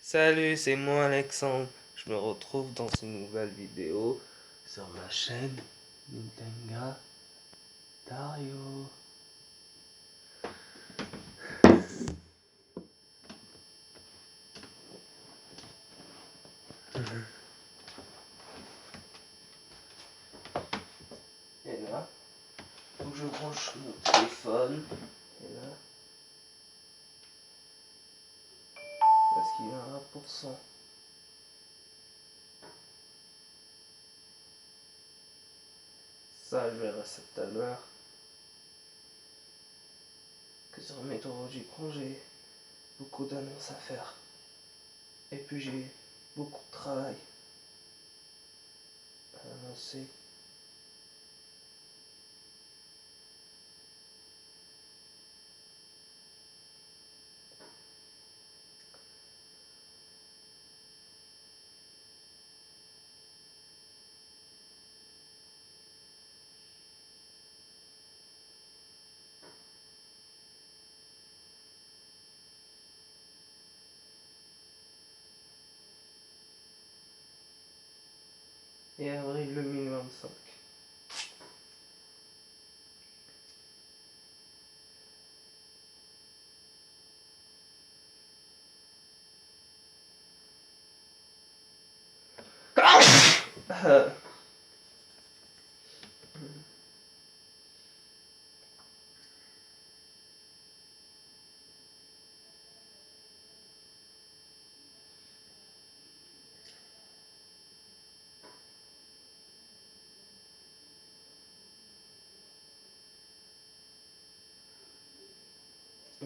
Salut, c'est moi Alexandre. Je me retrouve dans une nouvelle vidéo sur ma chaîne Nintendo Dario. Et là, faut que je branche mon téléphone. Et là, parce qu'il a 1%. Ça, je verrai ça tout à l'heure. Que sur Métro du j'ai beaucoup d'annonces à faire. Et puis j'ai beaucoup de travail à annoncer. Et avril 2025.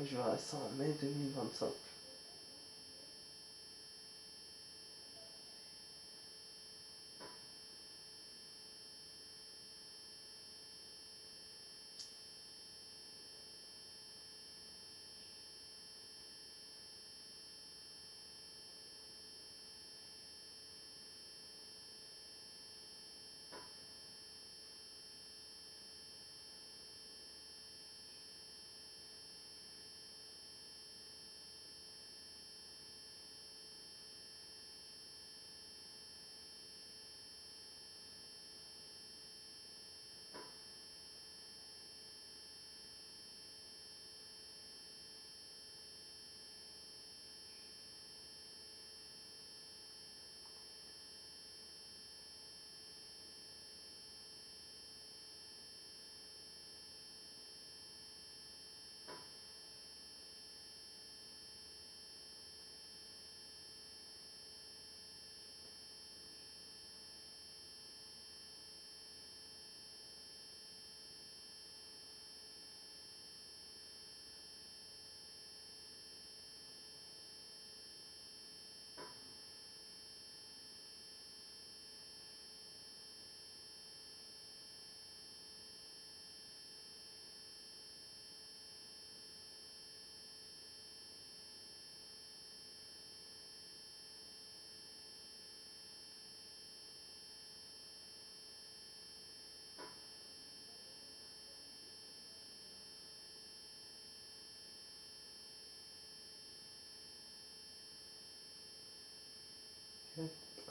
Je verrai ça en mai 2025.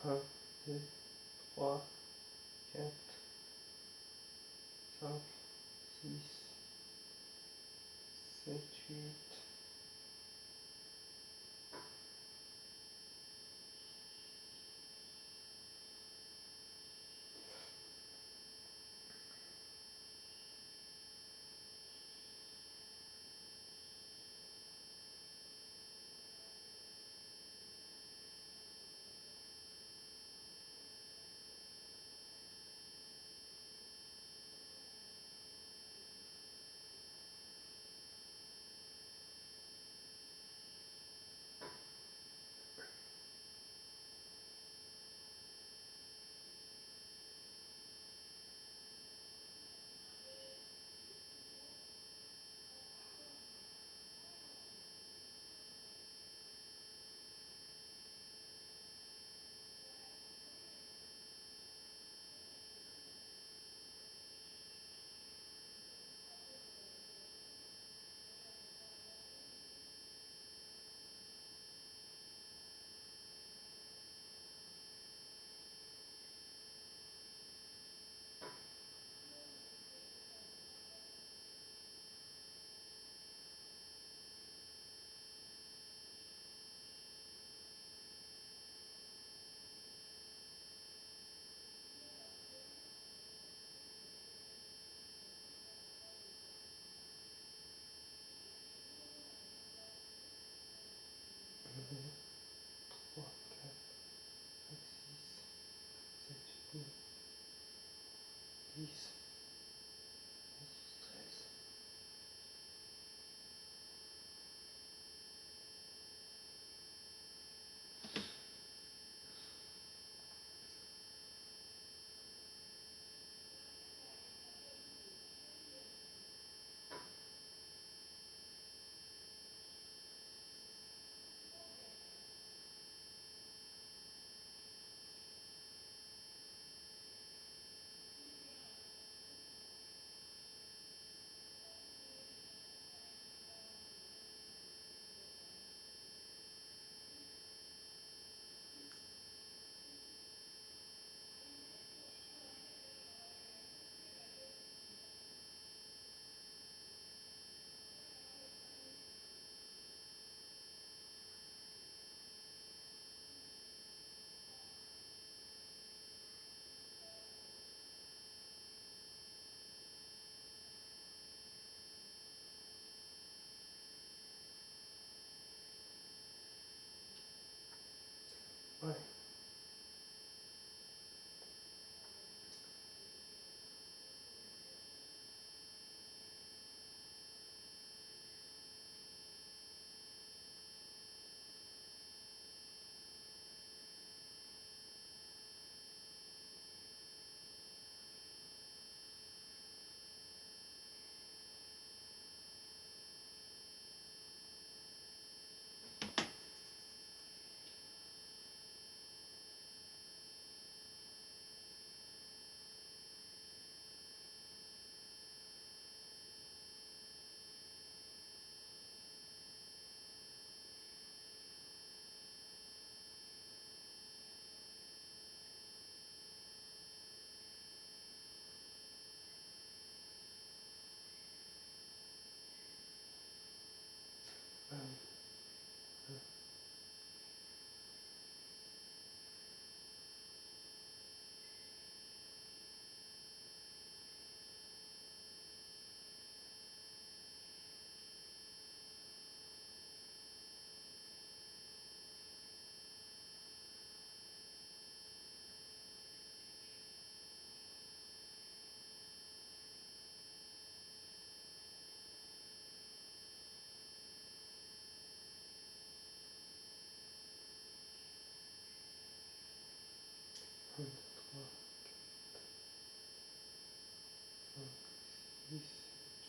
Un, deux, trois, quatre, cinq, six, sept, huit.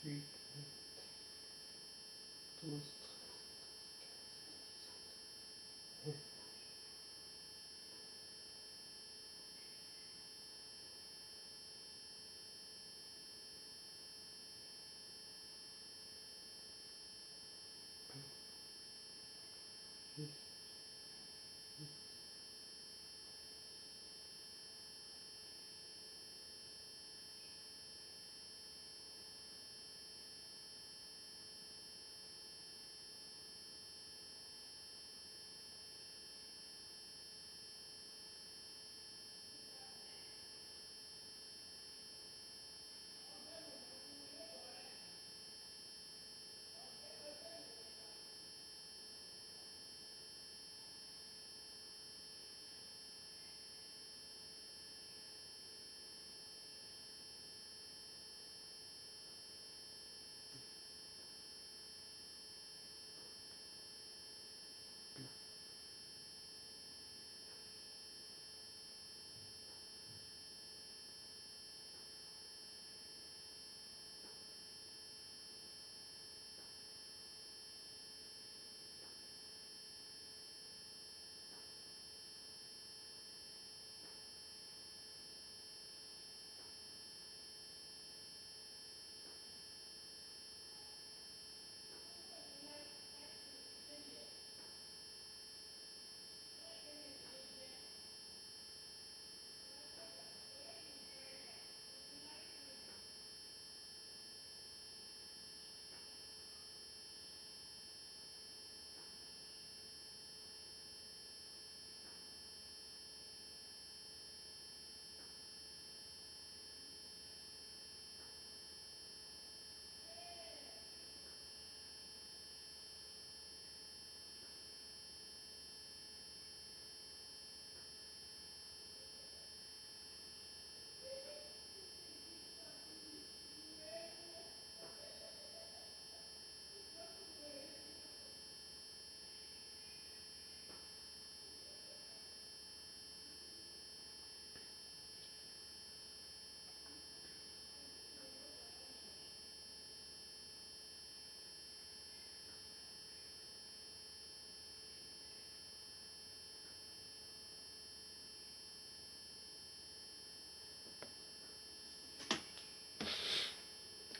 8, 12, 13, 14, 15.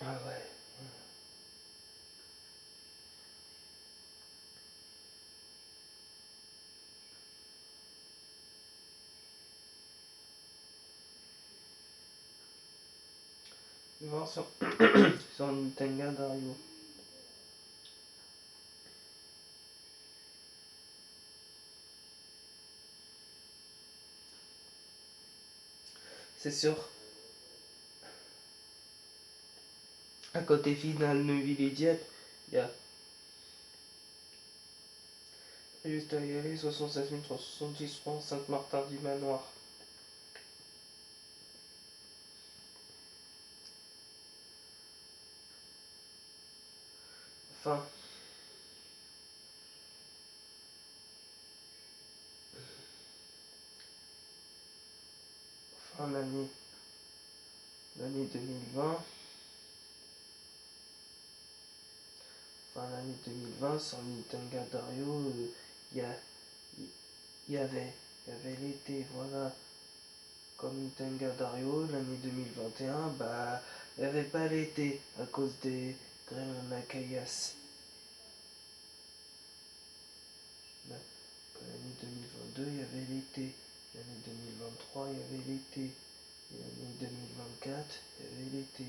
Ah ouais. Je vais voir sur Nintendo Dario. C'est sûr. À côté final, Neuville et Dieppe, il y a juste à y aller, 67 370 francs, Saint-Martin-du-Manoir. Enfin, l'année 2020. L'année 2020, sur Nintendo Dario, il y avait l'été, voilà. Comme Nintendo Dario, l'année 2021, bah, il n'y avait pas l'été à cause des Raymond Nakayas. L'année 2022, il y avait l'été. L'année 2023, il y avait l'été. L'année 2024, il y avait l'été.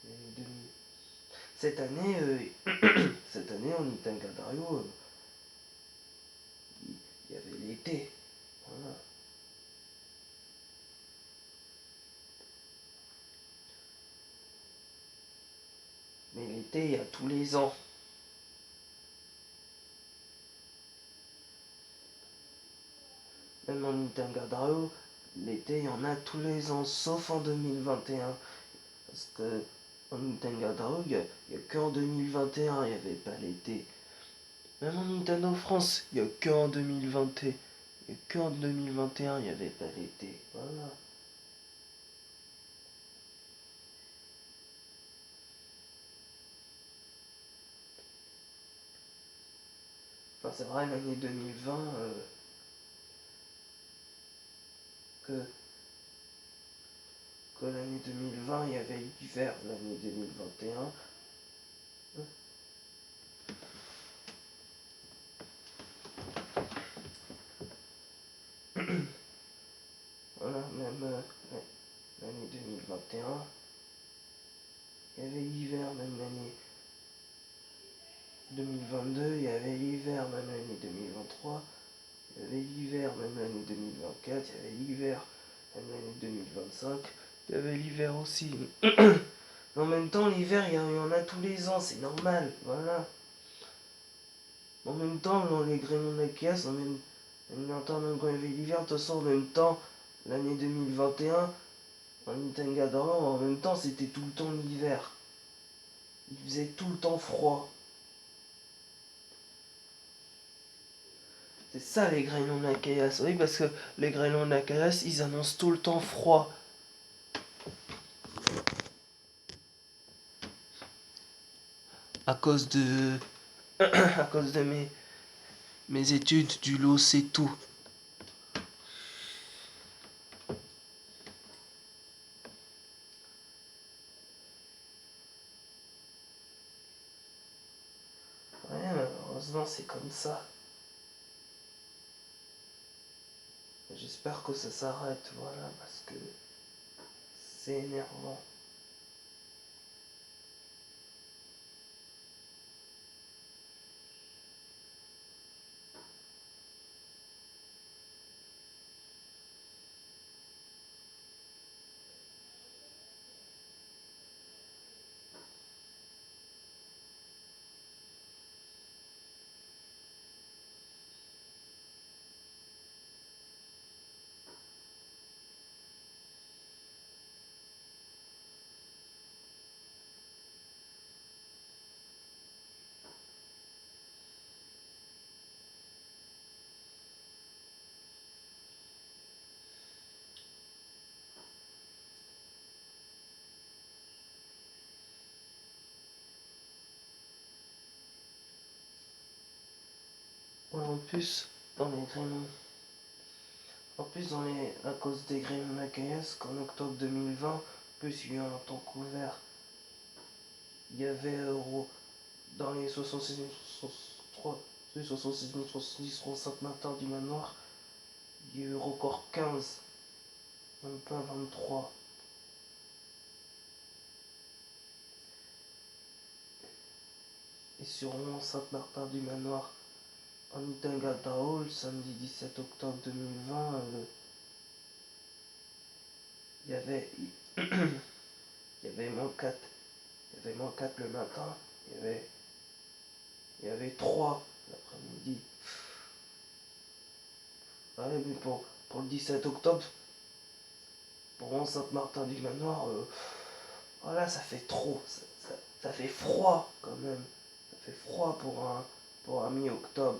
L'année 2000. Cette année, cette année en Nintendo Dario, il y avait l'été. Voilà. Mais l'été, il y a tous les ans. Même en Nintendo Dario, l'été, il y en a tous les ans, sauf en 2021. Parce que en Nintendo Dario, il n'y a qu'en 2021, il n'y avait pas l'été. Même en Nintendo France, il n'y a qu'en 2021. Il n'y a qu'en 2021, il n'y avait pas l'été. Voilà. c'est vrai, l'année 2020, que, que l'année 2020, il y avait l'hiver, l'année 2021. Voilà, même l'année 2021, il y avait l'hiver, même l'année 2022, il y avait l'hiver, même l'année 2023, il y avait l'hiver, même l'année 2024, il y avait l'hiver, même l'année 2025, il y avait l'hiver aussi. Mais en même temps, l'hiver, il y en a tous les ans, c'est normal, voilà. En même temps, dans les Gremlins de la caisse, même temps, même quand il y avait l'hiver, de toute façon, en même temps, l'année 2021, en Nintendo, en même temps, c'était tout le temps l'hiver. Il faisait tout le temps froid. C'est ça les grêlons de la caillasse, oui, parce que les grêlons de la caillasse, ils annoncent tout le temps froid. À cause de. À cause de mes études du lot, c'est tout. Ouais, malheureusement, c'est comme ça. J'espère que ça s'arrête, voilà, parce que c'est énervant. Ouais, en plus, dans les grêlons. En plus, à cause des grêlons de la caillasse, qu'en octobre 2020, plus il y a eu un temps couvert. Il y avait dans les 66 70 Saint-Martin du Manoir, il y a eu record 15, même pas 23. Et sur Saint-Martin du Manoir, en Itangata Hall, samedi 17 octobre 2020, il y avait il y avait moins 4. Il y avait moins 4 le matin, il y avait 3 l'après-midi. Ouais, mais pour le 17 octobre, pour Saint-Martin du Manoir, voilà, ça fait trop. Ça fait froid quand même. Ça fait froid pour un mi-octobre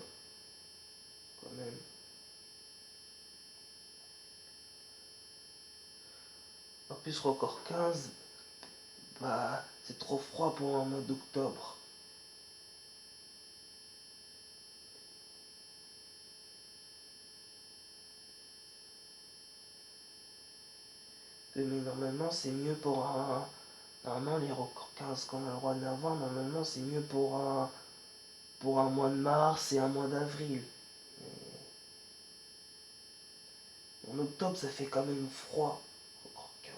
quand même. En plus, record 15, bah, c'est trop froid pour un mois d'octobre. Mais normalement, c'est mieux pour un. Normalement, les records 15 qu'on a le droit d'avoir, normalement, c'est mieux pour un mois de mars et un mois d'avril. En octobre, ça fait quand même froid. Record 15.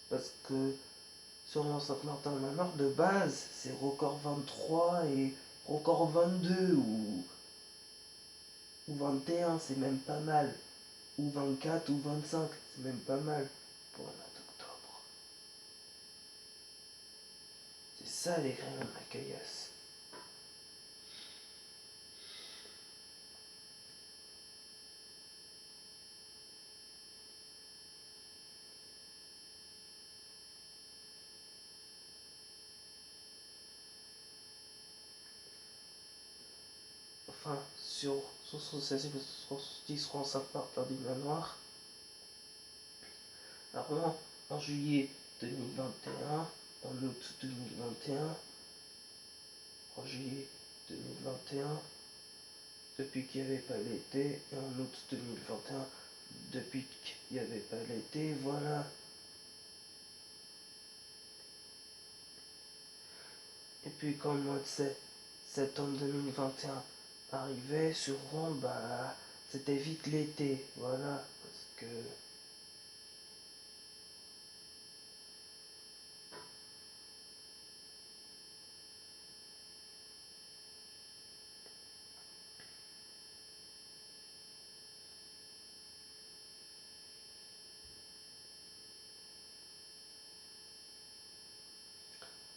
Parce que sur mon Saint-Martin-de-Manoir, de base, c'est record 23 et record 22 ou 21, c'est même pas mal. Ou 24 ou 25, c'est même pas mal pour un mois d'octobre. C'est ça les grêlons de la caillasse. Enfin, sur 76 Saint-Martin du Manoir. Alors moi, en juillet 2021, en août 2021, en juillet 2021, depuis qu'il n'y avait pas l'été, et en août 2021, depuis qu'il n'y avait pas l'été, voilà. Et puis quand le mois de septembre 2021 arrivait sur Rouen, bah c'était vite l'été, voilà, parce que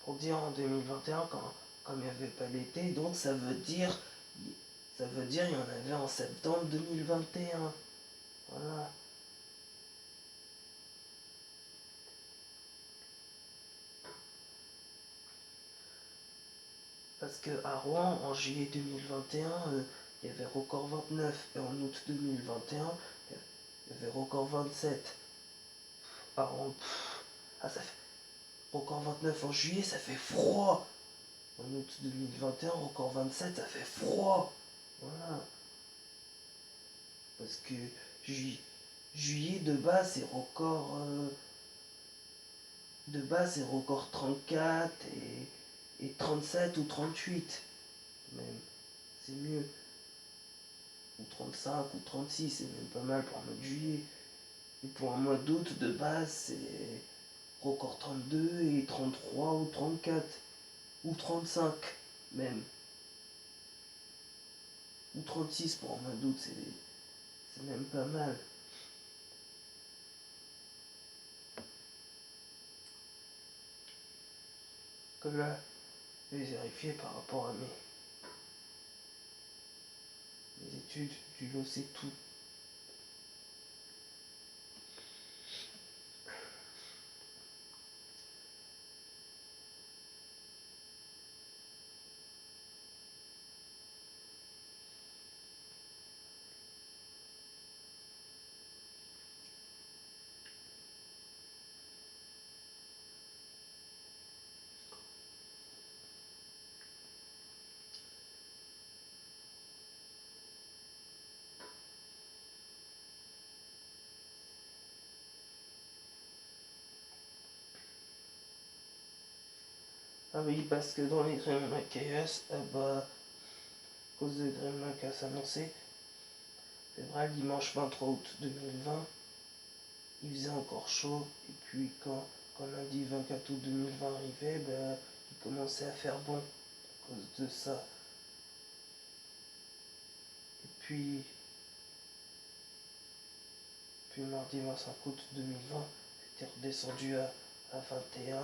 pour dire en 2021 comme il n'y avait pas l'été, donc ça veut dire il y en avait en septembre 2021. Voilà. Parce que à Rouen, en juillet 2021, il y avait record 29 et en août 2021, il y avait record 27. À Rouen, ça fait record 29 en juillet, ça fait froid. En août 2021, record 27, ça fait froid. Voilà. Parce que juillet de base, c'est record. De base, c'est record 34 et 37 ou 38. Même. C'est mieux. Ou 35 ou 36, c'est même pas mal pour un mois de juillet. Et pour un mois d'août, de base, c'est record 32 et 33 ou 34. Ou 35 même. Ou 36 pour un mois d'août, c'est même pas mal. Que là, je vais vérifier par rapport à mes études du lot, c'est tout. Ah oui, parce que dans les Gremlins KS, bah, à cause des Gremlins KS annoncés, c'est vrai, le dimanche 23 août 2020, il faisait encore chaud. Et puis quand lundi 24 août 2020 arrivait, bah, il commençait à faire bon à cause de ça. Et puis mardi 25 août 2020, c'était redescendu à 21.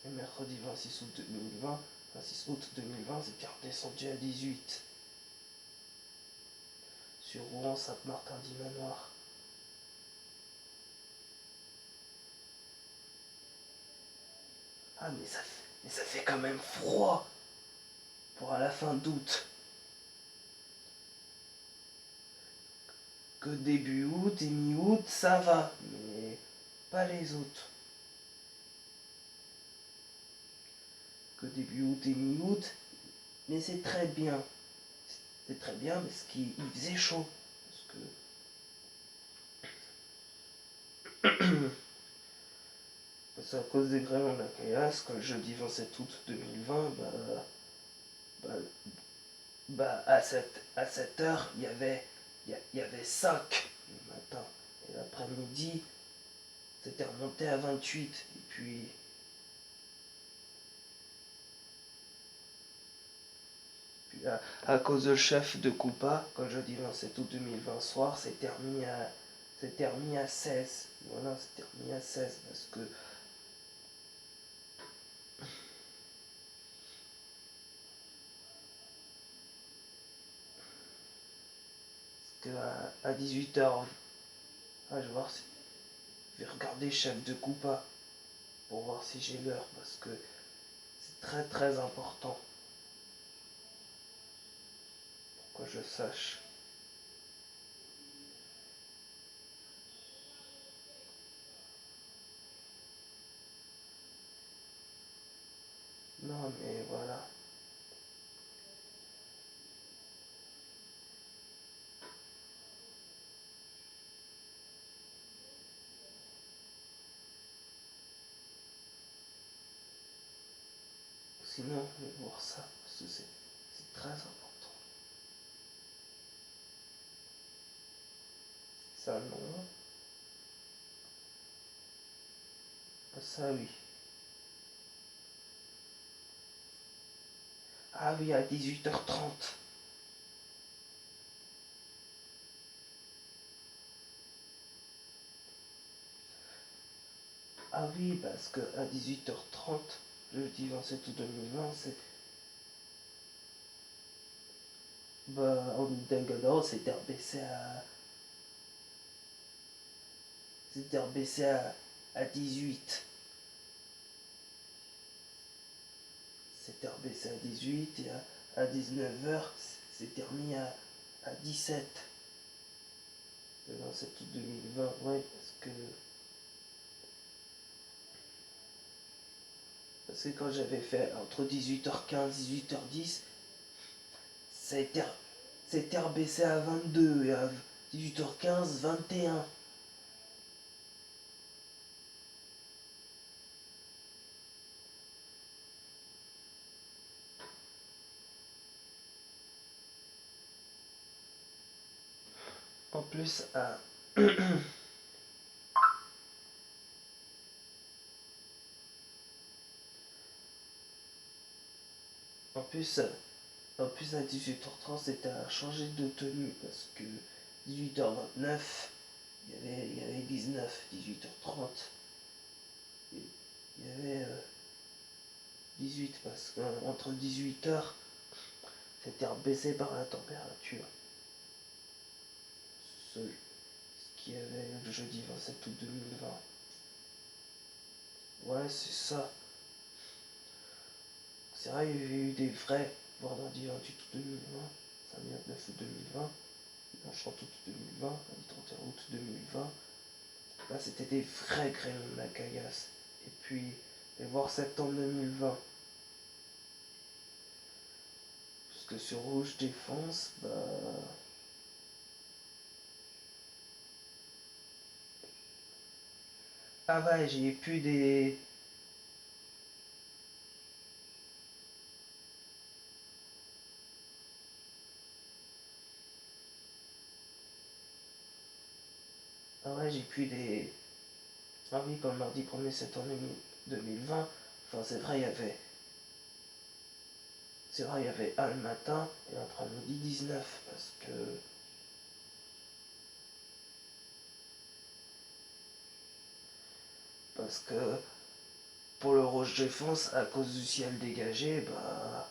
Et mercredi 26 août 2020, 26 août 2020, c'était redescendu à 18. Sur Rouen, Saint-Martin d'Imanoir. Ah mais ça fait quand même froid pour à la fin d'août. Que début août et mi-août, ça va, mais pas les autres. Que début août et mi-août, mais c'est très bien. C'est très bien parce qu'il faisait chaud. Parce que à cause des grêlons de la caillasse, que le jeudi 27 août 2020, à 7 heures, il y avait 5 le matin. Et l'après-midi, c'était remonté à 28. Et puis à cause de le chef de Coupa, quand le jeudi 27 août 2020 soir, c'était remis à 16. Voilà, c'était remis à 16 parce que à 18 h, je vais voir si je vais regarder chef de Coupa pour voir si j'ai l'heure parce que c'est très très important pour que je sache. Non, mais voilà. Sinon, je vais voir ça, parce que c'est très important. Ça, non. Ça, oui. Ah oui, à 18h30. Ah oui, parce que à 18h30, jeudi 27 août 2020, c'est... Bah, au Nintendo, c'était rebaissé à 18. C'était rebaissé à 18 et à 19h, c'était remis à 17. Le 27 août 2020, ouais, parce que quand j'avais fait entre 18h15 et 18h10, ça a été, c'était rebaissé à 22 et à 18h15, 21. En plus, en plus, en plus à 18h30, c'était à changer de tenue parce que 18h29, il y avait 19, 18h30, il y avait 18 parce qu'entre 18h, c'était rebaissé par la température. Ce qui avait le jeudi 27 août 2020. Ouais, c'est ça. C'est vrai, il y avait eu des vrais vendredi 28 août 2020, samedi 29 août 2020, dimanche 30 août 2020, lundi 31 août 2020. Là, c'était des vrais grêlons de la caillasse. Et puis, et voir septembre 2020. Parce que sur Rouge Défense, bah. Ah ouais, j'ai plus des. Ah ouais, j'ai plus des. Ah oui, comme mardi 1er septembre 2020. Enfin, c'est vrai, il y avait. C'est vrai, il y avait un le matin et l'après-midi 19. Parce que. Parce que pour le Rouge Défense, à cause du ciel dégagé, bah.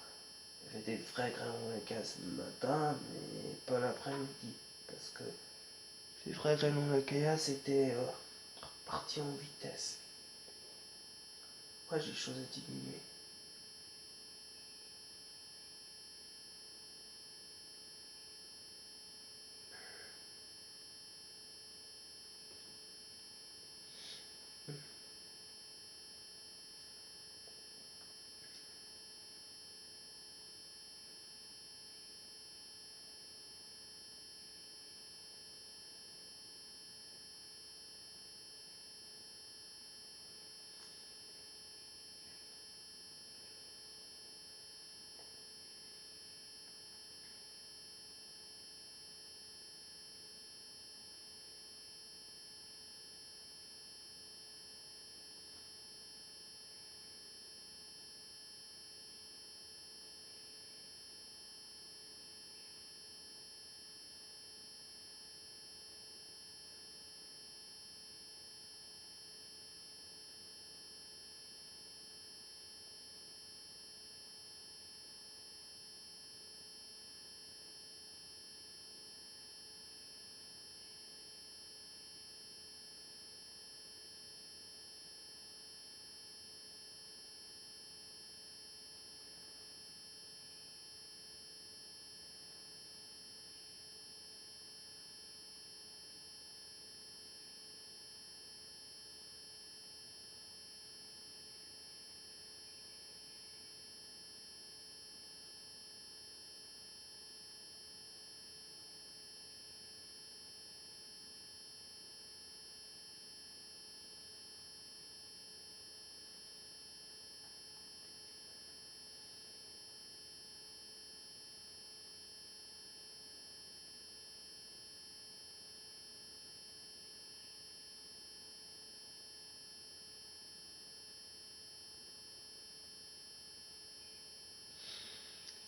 Il y avait des vrais grêlons de la casse le matin, mais pas l'après-midi. Parce que les vrais grêlons de la caillasse étaient partis en vitesse. Ouais, j'ai des choses à diminuer.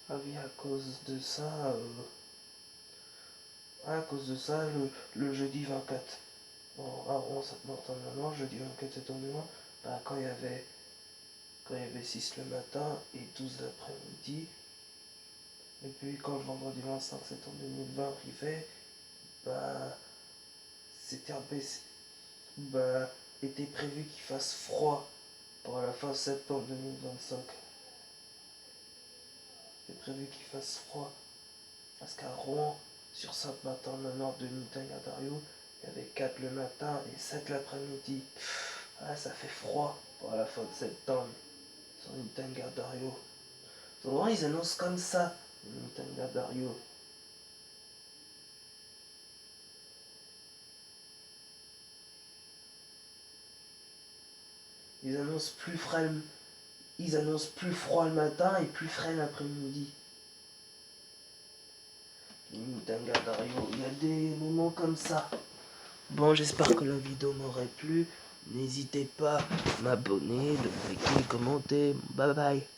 Ah oui, à cause de ça, le jeudi 24. Bon, à 11 matin maintenant, jeudi 24 septembre, bah, quand il y avait 6 le matin et 12 l'après-midi. Et puis quand le vendredi 25 septembre 2020 arrivait, bah, c'était bah, était prévu qu'il fasse froid pour la fin septembre 2025. C'était prévu qu'il fasse froid. Parce qu'à Rouen, sur Saint-Martin, le nord de Nintendo, il y avait 4 le matin et 7 l'après-midi. Ah, ça fait froid pour la fin de septembre sur Nintendo. Souvent, ils annoncent comme ça, Nintendo. Ils annoncent plus frais, ils annoncent plus froid le matin et plus frais l'après-midi. Nintendo, il y a des moments comme ça. Bon, j'espère que la vidéo m'aurait plu. N'hésitez pas à m'abonner, de liker, commenter. Bye bye.